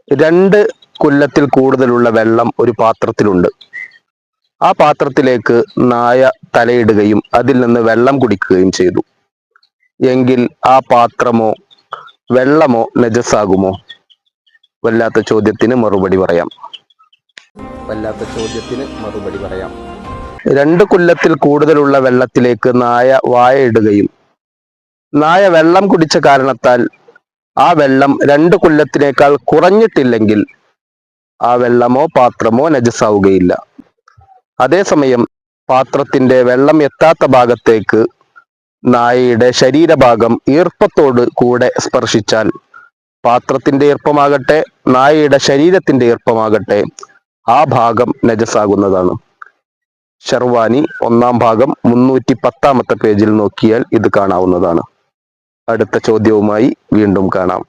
രണ്ട് കൊല്ലത്തിൽ കൂടുതലുള്ള വെള്ളം ഒരു പാത്രത്തിലുണ്ട്. ആ പാത്രത്തിലേക്ക് നായ തലയിടുകയും അതിൽ നിന്ന് വെള്ളം കുടിക്കുകയും ചെയ്തു. എങ്കിൽ ആ പാത്രമോ വെള്ളമോ നജസാകുമോ? വല്ലാത്ത ചോദ്യത്തിന് മറുപടി പറയാം. രണ്ട് കൊല്ലത്തിൽ കൂടുതലുള്ള വെള്ളത്തിലേക്ക് നായ വായയിടുകയും നായ വെള്ളം കുടിച്ച കാരണത്താൽ ആ വെള്ളം രണ്ട് കൊല്ലത്തിനേക്കാൾ കുറഞ്ഞിട്ടില്ലെങ്കിൽ ആ വെള്ളമോ പാത്രമോ നജസാവുകയില്ല. അതേസമയം പാത്രത്തിന്റെ വെള്ളം എത്താത്ത ഭാഗത്തേക്ക് നായയുടെ ശരീരഭാഗം ഈർപ്പത്തോട് കൂടെ സ്പർശിച്ചാൽ പാത്രത്തിന്റെ ഈർപ്പമാകട്ടെ നായയുടെ ശരീരത്തിന്റെ ഈർപ്പമാകട്ടെ ആ ഭാഗം നജസാകുന്നതാണ്. ഷർവാനി 1-ാം ഭാഗം 310-ാമത്തെ പേജിൽ നോക്കിയാൽ ഇത് കാണാവുന്നതാണ്. അടുത്ത ചോദ്യവുമായി വീണ്ടും കാണാം.